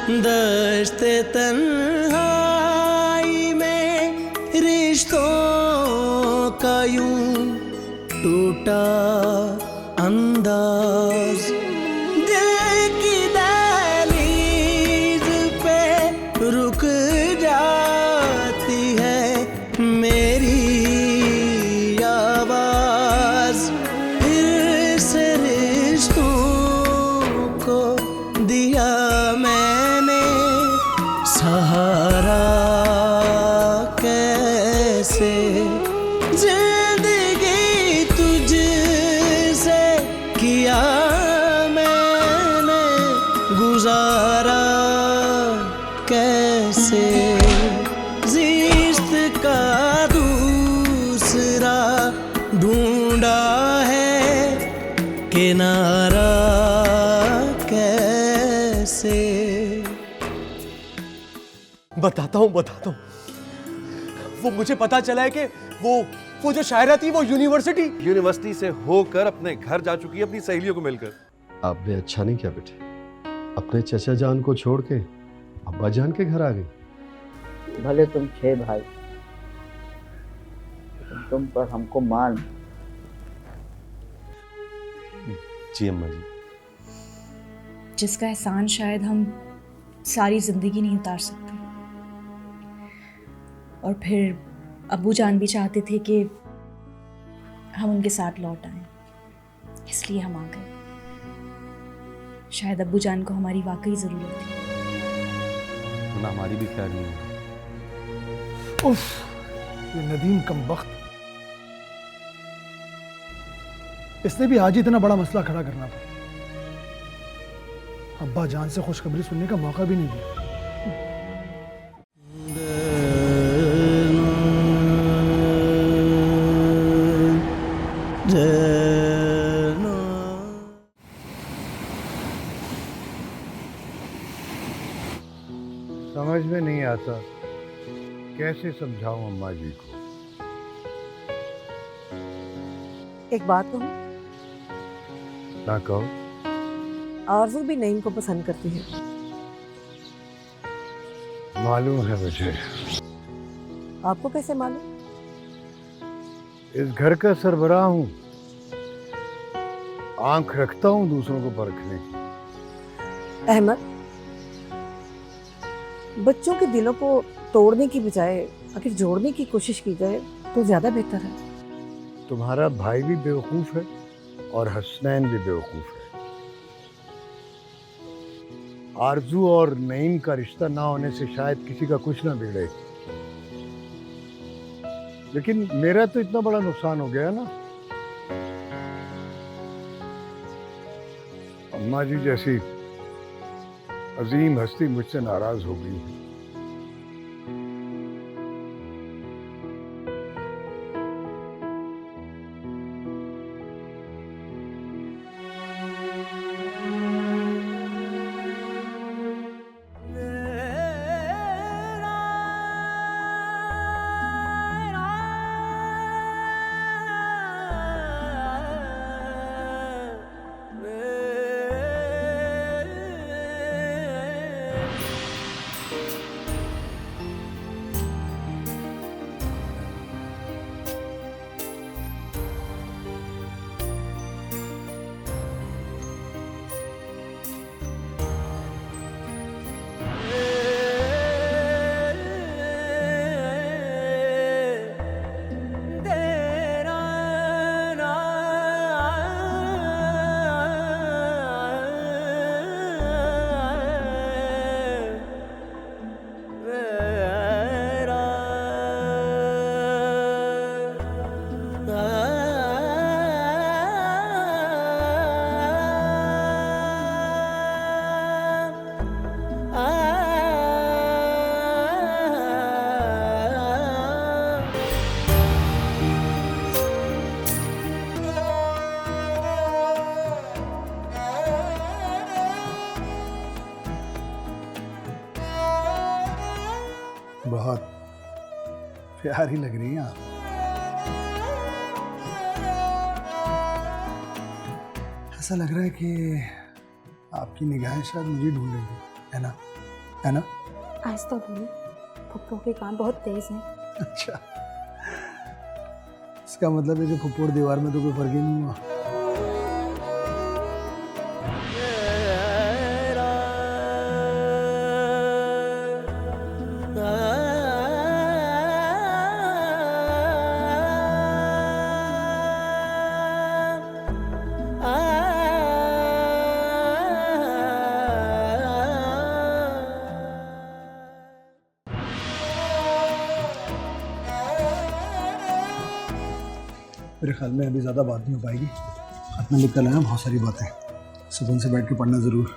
दश्ते तन्हाई में रिश्तों का यूं टूटा अंदाज, दिल की दहलीज पे रुक जाती है मेरी आवाज। फिर से रिश्तों को दिया मैंने सहारा, कैसे जिंदगी तुझसे किया मैंने गुजारा, कैसे जिस्त का दूसरा ढूंढा है किनारा, कैसे। बताता हूँ वो मुझे पता चला है कि वो जो शायरा थी वो यूनिवर्सिटी से होकर अपने घर जा चुकी है अपनी सहेलियों को मिलकर। आपने अच्छा नहीं किया बेटे, अपने चचा जान को छोड़ के अब्बा जान के घर आ गई। भले तुम 6 भाई, तुम पर हमको मान। जी अम्मा जी। जिसका एहसान शायद हम सारी जिंदगी नहीं उतार सकते। और फिर अब्बू जान भी चाहते थे कि हम उनके साथ लौट आएं, इसलिए हम आ गए। शायद अब्बू जान को हमारी वाकई जरूरत थी। ना हमारी भी खैर नहीं होगी। उफ, ये नदीम कमबख्त, इसने भी आज इतना बड़ा मसला खड़ा करना था। अब्बा जान से खुशखबरी सुनने का मौका भी नहीं दिया। समझ में नहीं आता कैसे समझाऊं अम्मा जी को। एक बात कहूं, ना कहो। आरज़ू भी नईम को पसंद करती है। मालूम है मुझे। आपको कैसे मालूम? इस घर का सरबराह हूं, आंख रखता हूं दूसरों को परखने की। अहमद, बच्चों के दिलों को तोड़ने की बजाय अगर जोड़ने की कोशिश की जाए तो ज्यादा बेहतर है। तुम्हारा भाई भी बेवकूफ है और हसनैन भी बेवकूफ है। आरजू और नईम का रिश्ता ना होने से शायद किसी का कुछ ना बिगड़े, लेकिन मेरा तो इतना बड़ा नुकसान हो गया ना। अम्मा जी जैसी अजीम हस्ती मुझसे नाराज हो गई है। बहुत प्यारी लग रही हैं आप। ऐसा लग रहा है कि आपकी निगाहें शायद मुझे ढूंढ रही है ना? है ना? आहिस्ता बोलो, फुप्पो के कान बहुत तेज हैं। अच्छा, इसका मतलब है कि फुप्पो और दीवार में तो कोई फर्क ही नहीं हुआ। मेरे ख्याल में अभी ज़्यादा बात नहीं हो पाएगी। अपना लिख कर लाना बहुत सारी बातें, सुकून से बैठ के पढ़ना ज़रूर।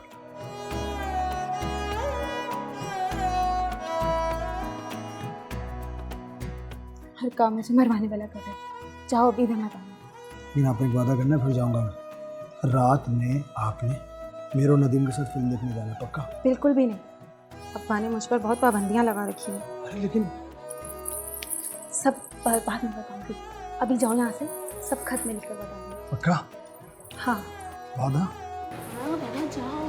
हर काम मुझे मरवाने वाला कर रहे। जाओ अभी इधर मत आना। लेकिन आपने एक वादा करना है, फिर जाऊँगा मैं। रात में आपने मेरे और नदीम के साथ फिल्म देखने जाना, पक्का? बिल्कुल भी नहीं। अब्बा ने मुझ पर बहुत पाबंदियां लगा रखी हैं। अरे लेकिन सब बाद में बताऊंगी। अभी जाओ यहाँ से, सब खत में लिख कर बताऊंगी। पक्का? हाँ वादा? हाँ बाबा जाओ।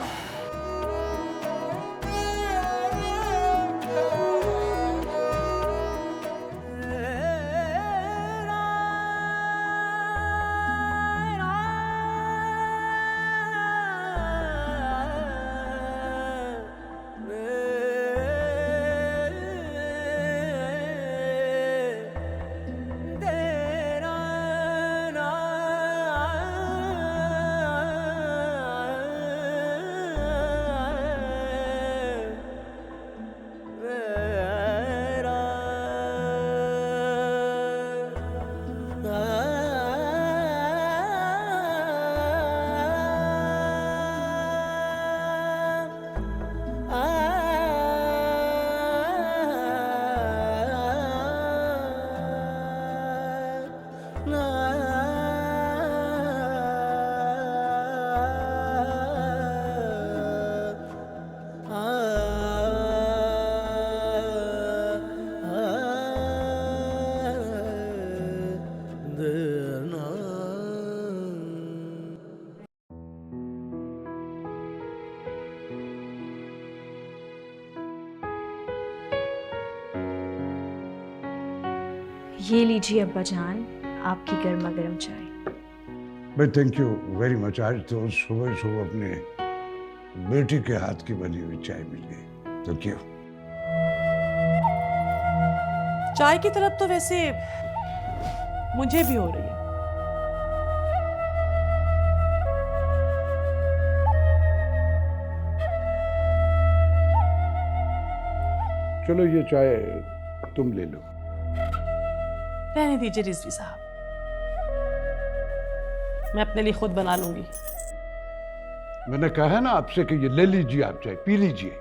ये लीजिए अब्बा जान, आपकी गर्मा गर्म चाय। भाई थैंक यू वेरी मच। आज तो सुबह सुबह अपने बेटी के हाथ की बनी हुई चाय मिल गई। Thank you. चाय की तरफ तो वैसे मुझे भी हो रही है। चलो ये चाय तुम ले लो। रहने दीजिए रिजवी साहब, मैं अपने लिए खुद बना लूंगी। मैंने कहा है ना आपसे कि ये ले लीजिए, आप चाय पी लीजिए।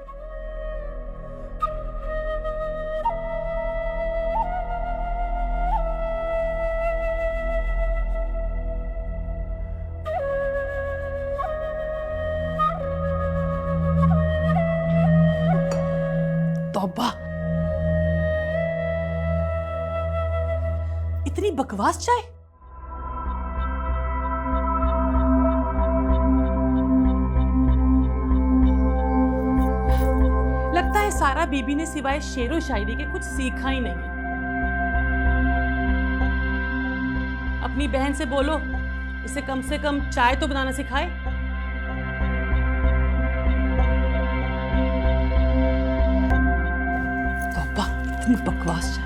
तौबा, इतनी बकवास चाय। लगता है सारा बीबी ने सिवाय शेरो शायरी के कुछ सीखा ही नहीं। अपनी बहन से बोलो, इसे कम से कम चाय तो बनाना सिखाए। तौबा, इतनी बकवास चाय।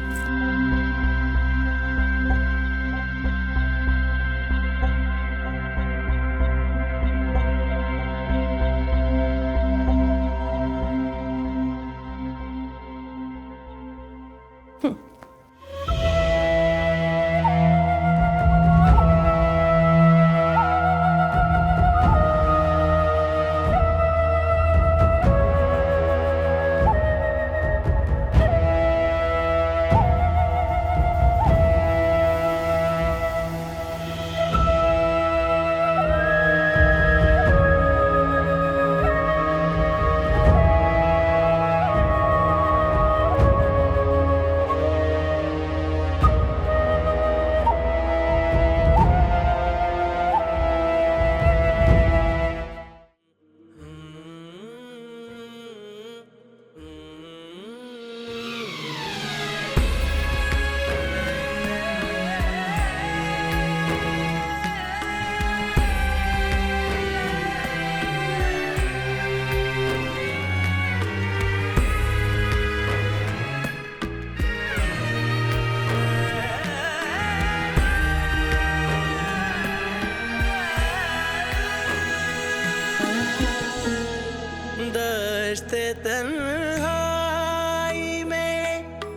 दश्ते तन्हाई में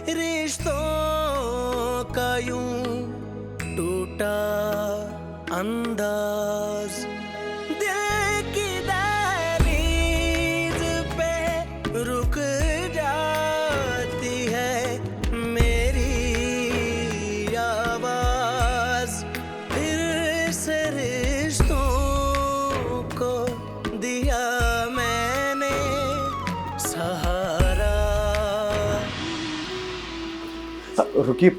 रिश्तों का यूं टूटा अंदाज, दिल की दहलीज पे रुक जाती है मेरी आवाज, फिर से रिश्तों को दिया मैंने सहारा। रुकिए,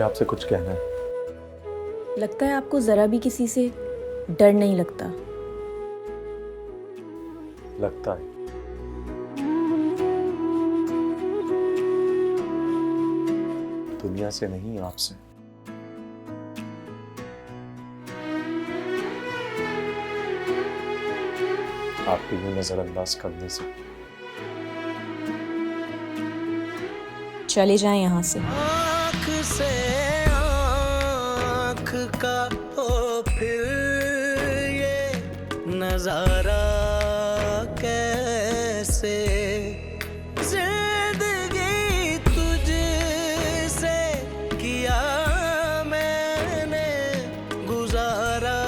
आपसे कुछ कहना है। लगता है आपको जरा भी किसी से डर नहीं लगता। लगता है दुनिया से नहीं, आपसे। आपको यूं नजरअंदाज करने से। चले जाएं यहाँ से। आँख से आँख का हो फिर ये नजारा कैसे, जिंदगी तुझसे किया मैंने गुजारा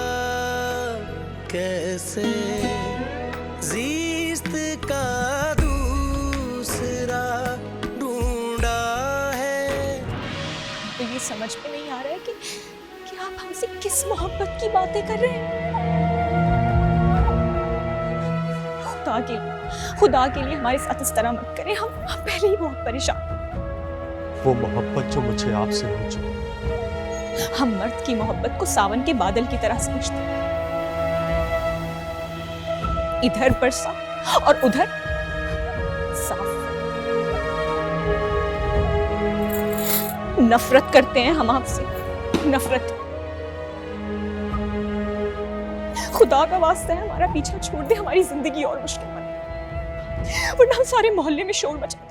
कैसे, ज़िस्त का दूसरा ढूंढा है। तो ये समझ में नहीं आ रहा है कि आप हमसे किस मोहब्बत की बातें कर रहे हैं। खुदा के लिए हमारे साथ इस तरह मत करें। हम पहले ही बहुत परेशान। वो मोहब्बत जो मुझे आपसे हो चुकी, हम मर्द की मोहब्बत को सावन के बादल की तरह समझते हैं, इधर बरसा और उधर साफ। नफरत करते हैं हम आपसे, नफरत। खुदा का वास्ता है हमारा पीछा छोड़ दे, हमारी जिंदगी और मुश्किल बने, वरना हम सारे मोहल्ले में शोर मचा दें।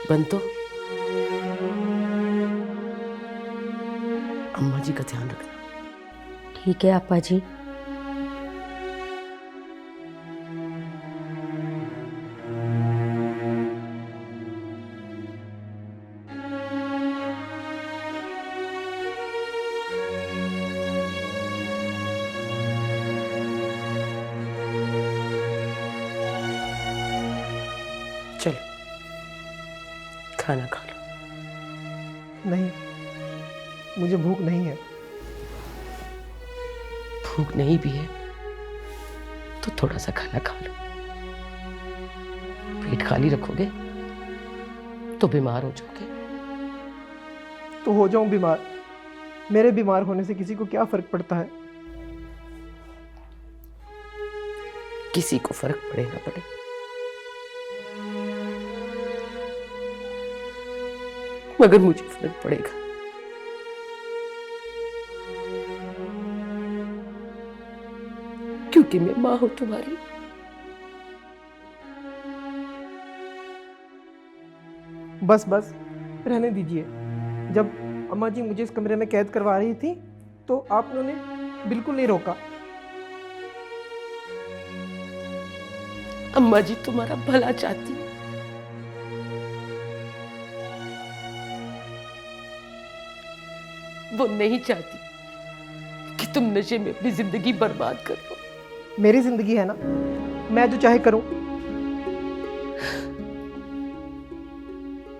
बंतो, अम्मा जी का ध्यान रखना। ठीक है आपा जी। चलो खाना खा लो। नहीं, मुझे भूख नहीं है। भूख नहीं भी है तो थोड़ा सा खाना खा लो। पेट खाली रखोगे तो बीमार हो जाओगे। तो हो जाऊं बीमार, मेरे बीमार होने से किसी को क्या फर्क पड़ता है? किसी को फर्क पड़े ना पड़े, मगर मुझे फर्क पड़ेगा। क्योंकि मैं मां हूं तुम्हारी। बस बस रहने दीजिए। जब अम्मा जी मुझे इस कमरे में कैद करवा रही थी तो आपने उन्हें बिल्कुल नहीं रोका। अम्मा जी तुम्हारा भला चाहती, वो नहीं चाहती कि तुम नशे में अपनी जिंदगी बर्बाद कर लो। मेरी जिंदगी है ना, मैं जो चाहे करूं।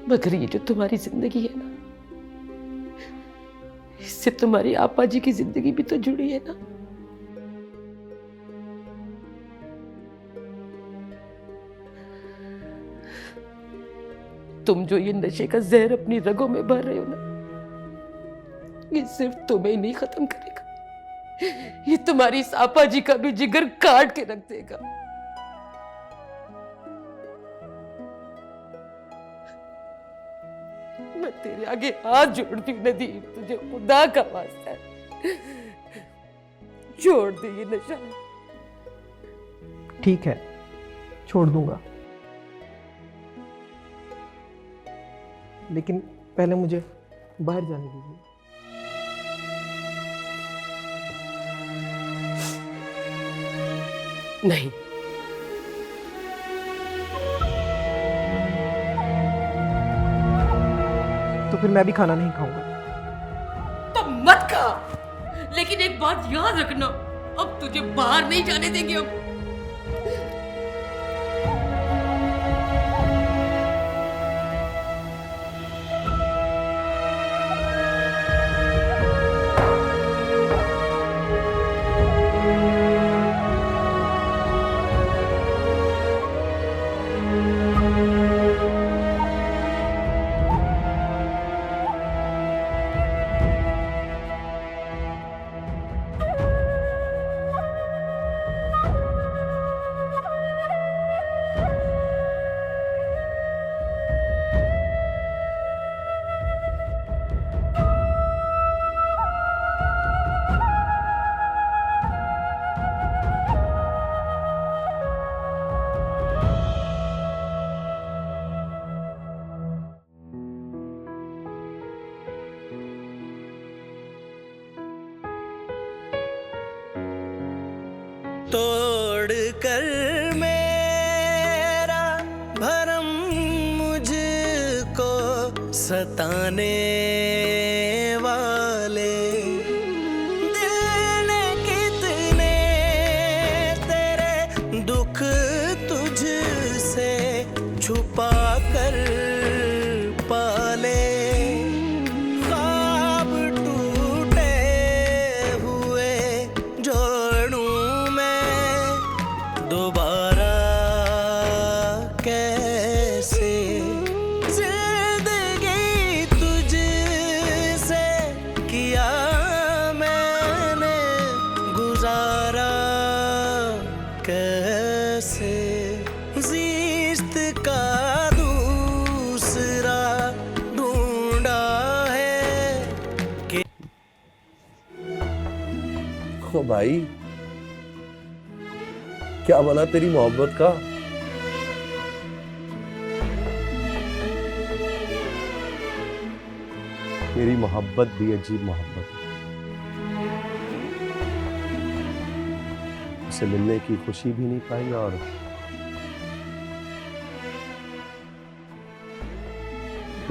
मगर ये जो तुम्हारी जिंदगी है ना, इससे तुम्हारी आपा जी की जिंदगी भी तो जुड़ी है ना। तुम जो ये नशे का जहर अपनी रगों में भर रहे हो ना, ये सिर्फ तुम्हें नहीं खत्म करेगा, ये तुम्हारी इस आपा जी का भी जिगर काट के रख देगा। मैं तेरे आगे हाथ जोड़ती हूँ नदीम, तुझे खुदा का वास्ता है, छोड़ दे ये नशा। ठीक है, छोड़ दूंगा, लेकिन पहले मुझे बाहर जाने दीजिए। नहीं, तो फिर मैं भी खाना नहीं खाऊंगा। तो मत खा, लेकिन एक बात याद रखना, अब तुझे बाहर नहीं जाने देंगे हम। तोड़ कर मेरा भरम मुझको सताने वाले, दिल ने कितने तेरे दुख तुझसे छुपा कर पाले, ख्वाब टूटे हुए जोड़ूं मैं दोबारा कैसे, जिंदगी तुझसे किया मैंने गुजारा कैसे, ज़िस्त का दूसरा ढूंढा है कि ओ भाई, क्या बना तेरी मोहब्बत का? मेरी मोहब्बत भी अजीब मोहब्बत है। उसे मिलने की खुशी भी नहीं पाई और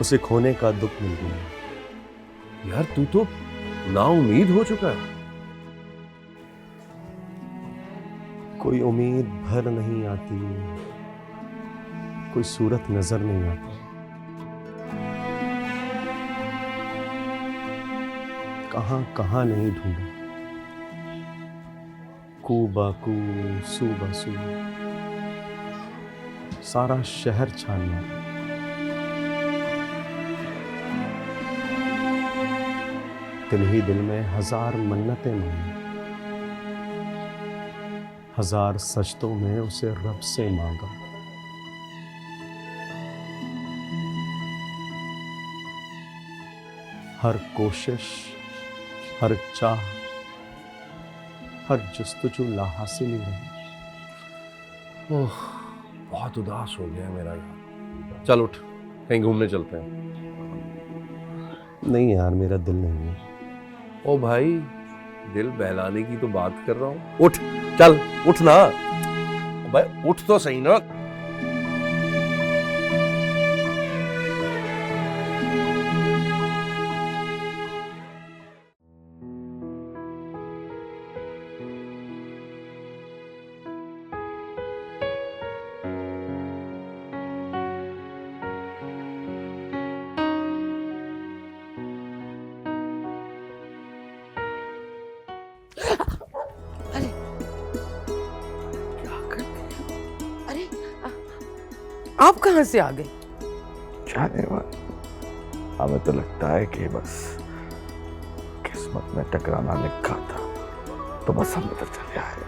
उसे खोने का दुख मिल गया। यार तू तो नाउम्मीद हो चुका है। कोई उम्मीद भर नहीं आती, कोई सूरत नजर नहीं आती। कहां कहां नहीं ढूंढा, कू बाकू सू बासू, सारा शहर छान मारा। दिल ही दिल में हजार मन्नतें मांगी, हजार सजदों में उसे रब से मांगा। हर कोशिश, हर चाह, हर जुस्तजू लाहासिल ही रही। ओह, बहुत उदास हो गया मेरा यार। चल उठ, कहीं घूमने चलते हैं। नहीं यार, मेरा दिल नहीं है। ओ भाई, दिल बहलाने की तो बात कर रहा हूँ। उठ, चल उठ ना भाई, उठ तो सही ना। आप कहाँ से आ गए? जाने वाला, हमें तो लगता है कि बस किस्मत में टकराना लिखा था, तो बस हम इधर चले आए।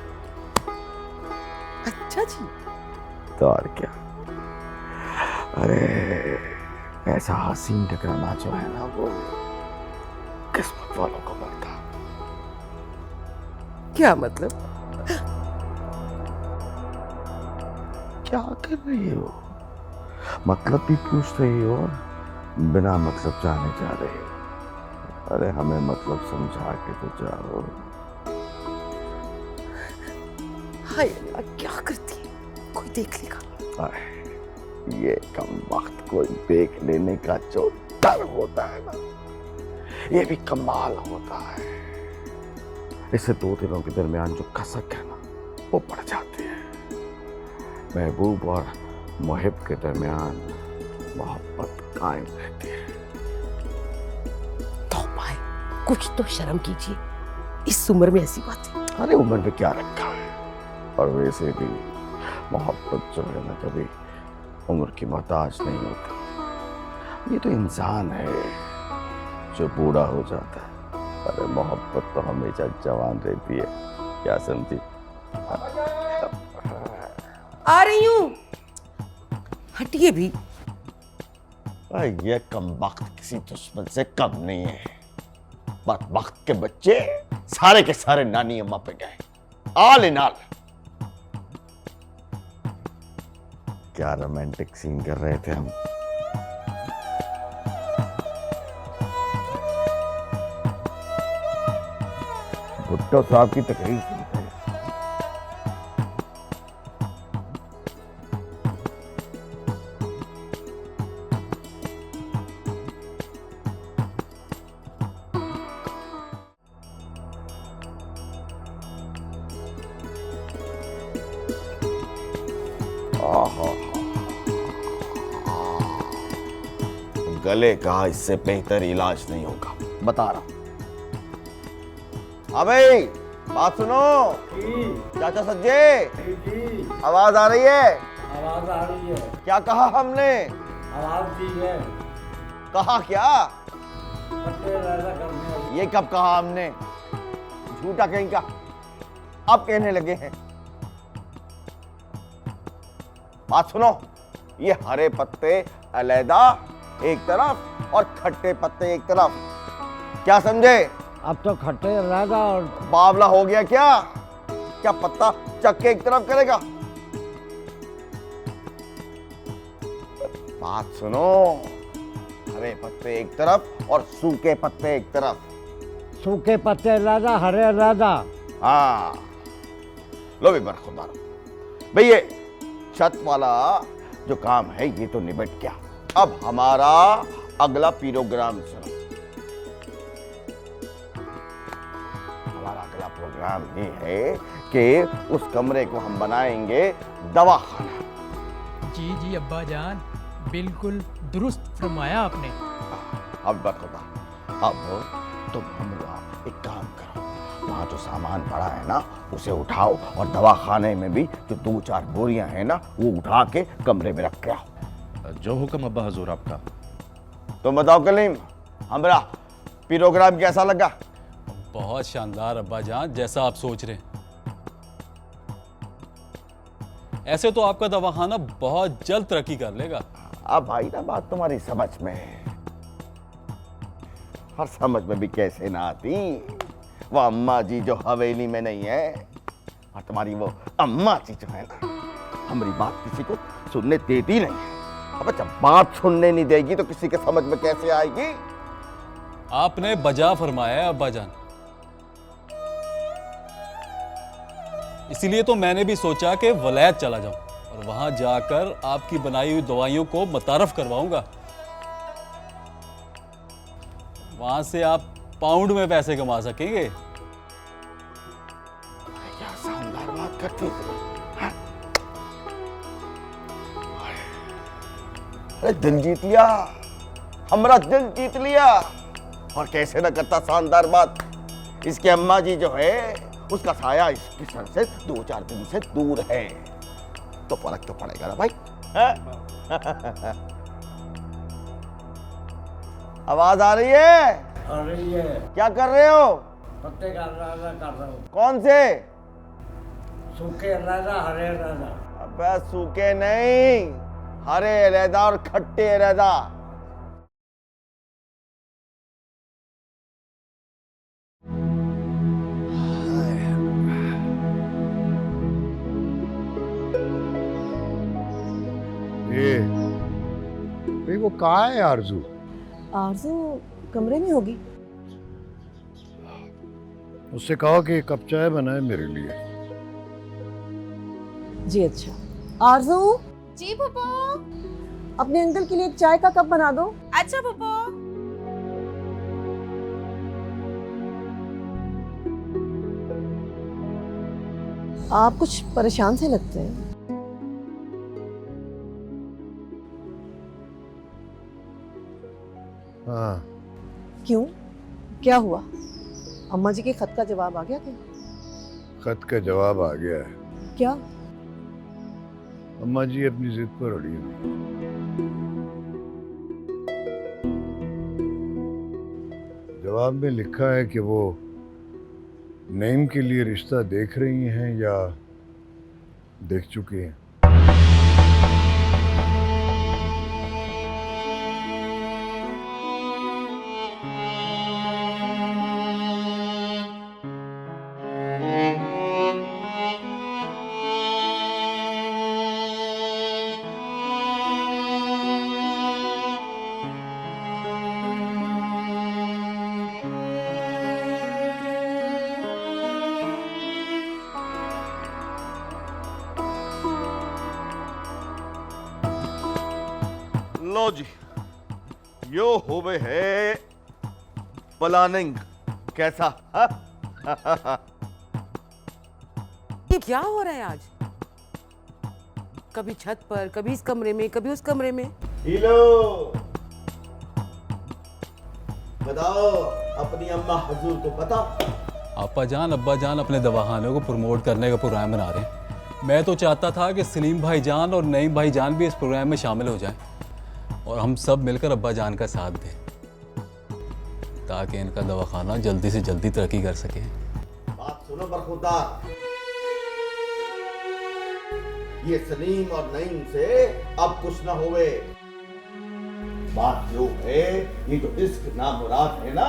अच्छा जी। तो और क्या, अरे ऐसा हसीन टकराना जो है ना, वो किस्मत वालों को मिलता। क्या मतलब? क्या कर रही हो? मतलब भी पूछ रही हो, बिना मतलब जाने जा रही हो। अरे हमें मतलब समझा के तो जाओ। हाय अल्लाह, क्या करती है, कोई देख लेगा। ये कम वक्त कोई देख लेने का जो डर होता है ना, ये भी कमाल होता है। इससे 2 दिनों के दरमियान जो कसक है ना, वो बढ़ जाती है। महबूब और मुहिब के दरमियान मोहब्बत कायम रहती है। तौबा है, कुछ तो शर्म कीजिए, इस उम्र में ऐसी बातें। अरे उम्र में क्या रखा है, और वैसे भी मोहब्बत जो है ना, कभी उम्र की मोहताज नहीं होती। ये तो इंसान है जो बूढ़ा हो जाता है। अरे मोहब्बत तो हमेशा जवान रहती है, क्या समझी? आ रही हूँ, हटिए भी। ये कम वक्त किसी दुश्मन से कम नहीं है। वक्त के बच्चे सारे के सारे नानी अम्मा पे गए, आल इन आल। क्या रोमांटिक सीन कर रहे थे हम। भुट्टो साहब की तकरीर सुनते हैं। गले का इससे बेहतर इलाज नहीं होगा, बता रहा हूं। हाँ भाई, बात सुनो। चाचा सज्जे, आवाज आ रही है? आवाज आ रही है। क्या कहा हमने? आवाज दी है। कहा क्या? पत्ते लैला करने। ये कब कहा हमने? झूठा कहीं का, अब कहने लगे हैं। बात सुनो, ये हरे पत्ते अलैदा एक तरफ और खट्टे पत्ते एक तरफ, क्या समझे? अब तो खट्टे अलैदा और बावला हो गया क्या? क्या पत्ता चक के एक तरफ करेगा? बात सुनो, हरे पत्ते एक तरफ और सूखे पत्ते एक तरफ। सूखे पत्ते अलैदा, हरे अलैदा। हाँ, लो भी बरखुदार भाई, ये छत वाला जो काम है ये तो निबट गया। अब हमारा अगला प्रोग्राम सुनो। हमारा अगला प्रोग्राम ये है कि उस कमरे को हम बनाएंगे दवाखाना। जी जी अब्बा जान, बिल्कुल दुरुस्त फरमाया आपने। अब बता, अब तुम हमरा एक काम करो, वहाँ जो सामान पड़ा है ना उसे उठाओ, और दवाखाने में भी जो 2-4 बोरियां हैं ना वो उठा के कमरे में रख के आओ। जो हुक्म अब्बा हजूर आपका। तुम बताओ कलीम, हमरा प्रोग्राम कैसा लगा? बहुत शानदार अब्बा जान, जैसा आप सोच रहे हैं। ऐसे तो आपका दवाखाना बहुत जल्द तरक्की कर लेगा। अब भाई ना बात तुम्हारी समझ में है, और समझ में भी कैसे ना आती। वो अम्मा जी जो हवेली में नहीं है, और तुम्हारी वो अम्मा जी जो है ना, हमारी बात किसी को सुनने देती नहीं है। अब जब बात सुनने नहीं देगी तो किसी के समझ में कैसे आएगी? आपने बजा फरमाया है अब्बा जान। इसीलिए तो मैंने भी सोचा कि वलैत चला जाऊं और वहां जाकर आपकी बनाई हुई दवाइयों को मुतारफ करवाऊंगा। वहां से आप पाउंड में पैसे कमा सकेंगे। क्या शानदार बात करती है। अरे दिल जीत लिया, हमारा दिल जीत लिया। और कैसे ना करता शानदार बात। इसकी अम्मा जी जो है उसका साया इसके सर से 2-4 दिन से दूर है, तो फर्क तो पड़ेगा ना भाई, है? आवाज आ रही है? आ रही है। क्या कर रहे हो? पत्ते का राजा कर रहा हूँ। कौन से? सूखे राजा, हरे राजा। अबे सूखे नहीं, हरे अलहदा और खट्टे अलहदा। ये भाई वो कहाँ है आरजू? आरजू कमरे में होगी। उससे कहो कि कप चाय बनाए मेरे लिए। जी अच्छा। आरजू। जी पप्पू। अपने अंकल के लिए एक चाय का कप बना दो। अच्छा पप्पू। आप कुछ परेशान से लगते हैं। हाँ। क्यों? क्या हुआ? अम्मा जी के खत का जवाब आ गया क्या? खत का जवाब आ गया है। क्या? अम्मा जी अपनी जिद पर अड़ी हुई। जवाब में लिखा है कि वो नईम के लिए रिश्ता देख रही हैं या देख चुकी हैं। लो जी, यो होवे है प्लानिंग। कैसा? ये क्या हो रहा है आज? कभी छत पर, कभी इस कमरे में, कभी उस कमरे में। हेलो, बताओ अपनी अम्मा हजूर को पता? आपा जान अब्बा जान अपने दवाखाने को प्रमोट करने का प्रोग्राम बना रहे हैं। मैं तो चाहता था कि सलीम भाईजान और नईम भाईजान भी इस प्रोग्राम में शामिल हो जाएं और हम सब मिलकर अब्बा जान का साथ दें ताकि इनका दवाखाना जल्दी से जल्दी तरक्की कर सके। बात सुनो बरखुरदार, ये सलीम और नईम से अब कुछ ना होवे। बात जो है, ये जो इश्क नामुराद है ना,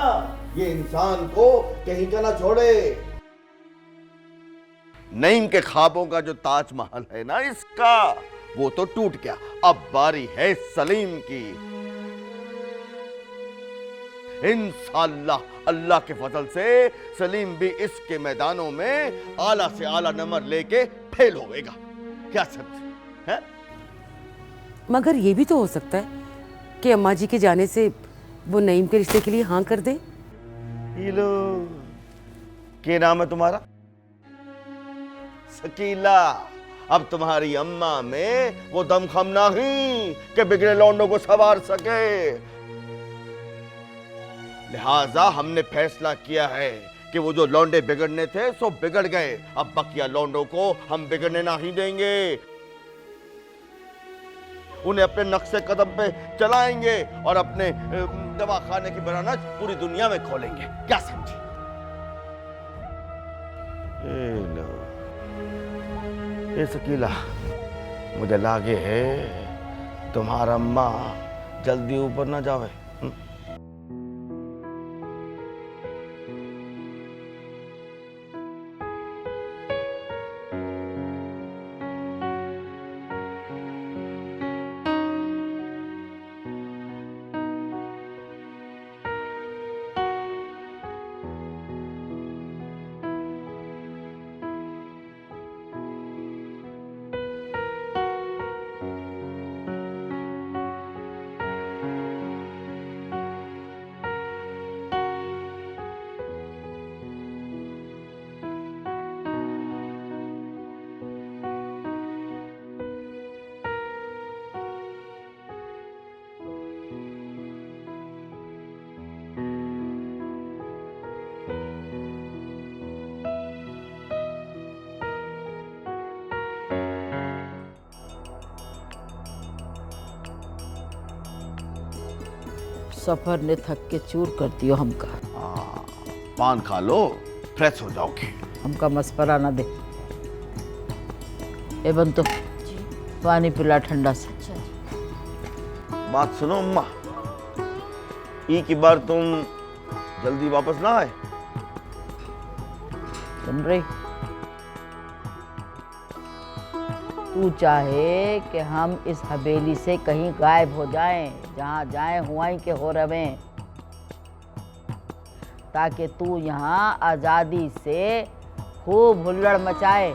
ये इंसान को कहीं का ना छोड़े। नईम के ख्वाबों का जो ताजमहल है ना इसका, वो तो टूट गया। अब बारी है सलीम की। इंशाअल्लाह अल्लाह के फजल से सलीम भी इसके मैदानों में आला से आला नंबर लेके फेल होएगा। क्या समझे हैं? मगर ये भी तो हो सकता है कि अम्मा जी के जाने से वो नईम के रिश्ते के लिए हाँ कर दे। लो, क्या नाम है तुम्हारा? शकीला। अब तुम्हारी अम्मा में वो दमखम नहीं कि बिगड़े लौंडों को संवार सके। लिहाजा हमने फैसला किया है कि वो जो लौंडे बिगड़ने थे सो बिगड़ गए। अब बकिया लौंडों को हम बिगड़ने नहीं देंगे। उन्हें अपने नक्शे कदम पे चलाएंगे और अपने दवाखाने की बराना पूरी दुनिया में खोलेंगे। क्या समझे? ये शकीला, मुझे लागे है तुम्हारा अम्मा जल्दी ऊपर ना जावे। सफर ने थक के चूर कर दियो हमका। पान खा लो, फ्रेश हो जाओगे। हमका मस्परा ना दे। ए बंतो, पानी पिला ठंडा से। बात सुनो अम्मा, ई की बार तुम जल्दी वापस ना आए। सुन रही? तू चाहे कि हम इस हवेली से कहीं गायब हो जाएं, जहां जाएं हुआई के हो रवे, ताकि तू यहाँ आजादी से खूब हुल्लड़ मचाए।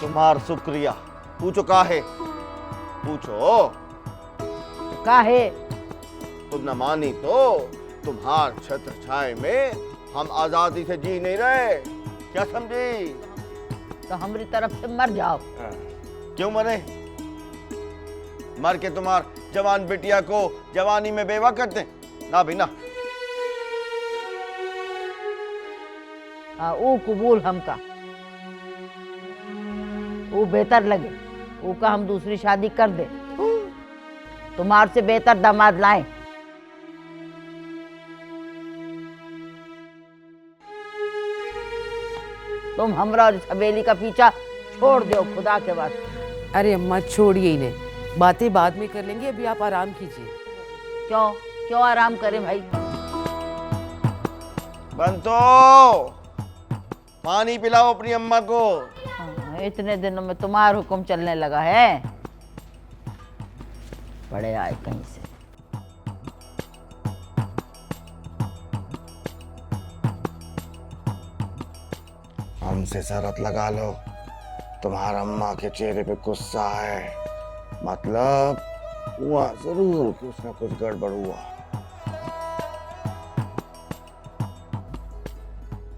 तुम्हार शुक्रिया। पूछो काहे? पूछो काहे? तुम न मानी तो तुम्हार छत्र छाए में हम आजादी से जी नहीं रहे। क्या समझी? तो हमारी तरफ से मर जाओ। क्यों मरे? मर के तुम्हार जवान बिटिया को जवानी में बेवा करते ना भी ना। वो कबूल हमका, वो बेहतर लगे, वो का हम दूसरी शादी कर दे, तुम्हार से बेहतर दामाद लाएं। तुम हमरा और इस हवेली का पीछा छोड़ दो खुदा के वास्ते। अरे अम्मा छोड़िए इन्हें, बातें बाद में कर लेंगे, अभी आप आराम कीजिए। क्यों क्यों आराम करें भाई? बंतो, पानी पिलाओ अपनी अम्मा को। इतने दिनों में तुम्हारा हुक्म चलने लगा है? बड़े आए कहीं से। हमसे शरत लगा लो, तुम्हारा अम्मा के चेहरे पे गुस्सा है, मतलब हुआ जरूर कुछ ना कुछ गड़बड़ हुआ।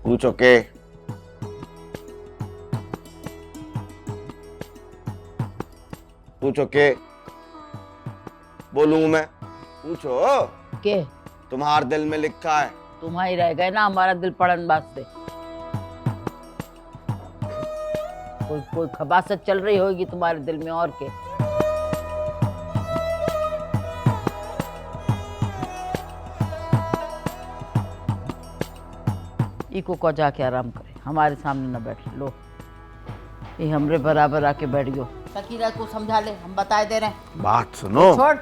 पूछो के? पूछो के? बोलूं मैं? पूछो के? तुम्हार दिल में लिखा है। तुम्हारी रह गए ना हमारा दिल पड़न वास्ते। कोई खबासत चल रही होगी तुम्हारे दिल में और के। इको को जाके आराम करे, हमारे सामने न बैठे। लो ये हमरे बराबर आके बैठ गयो। सकीना को समझा ले, हम बताए दे रहे हैं। बात सुनो। छोड़।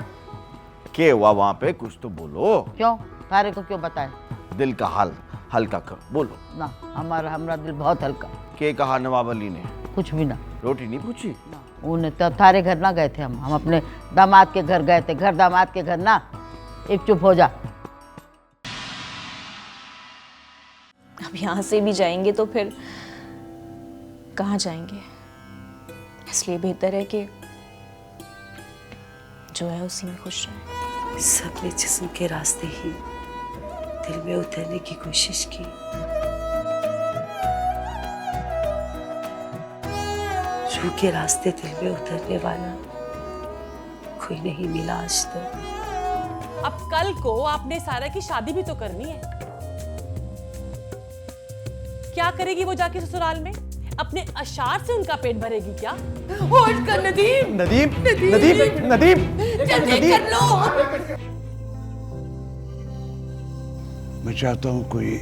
के हुआ वहां पे? कुछ तो बोलो। क्यों? तारे को क्यों बताए? दिल का हाल हल्का करो, बोलो ना। हमारा दिल बहुत हल्का। के कहा नवाब अली ने? कुछ भी ना। रोटी नहीं पूछी? उन्हें तो थारे घर ना गए थे, हम अपने दामाद के घर गए थे। घर दामाद के घर ना। एक चुप हो जा। अब यहाँ से भी जाएंगे तो फिर कहाँ जाएंगे? इसलिए बेहतर है कि जो है उसी में खुश रहे। सबने जिस्म के रास्ते ही दिल में उतरने की कोशिश की, रूह के रास्ते दिल में उतरने वाला कोई नहीं मिला आज तक। अब कल को आपने सारा की शादी भी तो करनी है। क्या करेगी वो जाके ससुराल में? अपने अशार से उनका पेट भरेगी क्या? उठ कर नदीम। नदीम, नदीम, नदीम, जल्दी कर लो। मैं चाहता हूँ कोई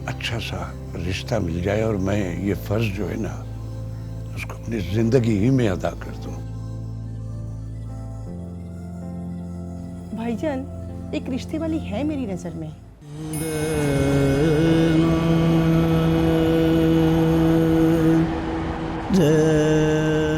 अच्छा सा रिश्ता मिल जाए और मैं ये फर्ज जो है ना उसको अपनी जिंदगी ही में अदा कर दूं। भाईजान, एक रिश्ते वाली है मेरी नजर में। जय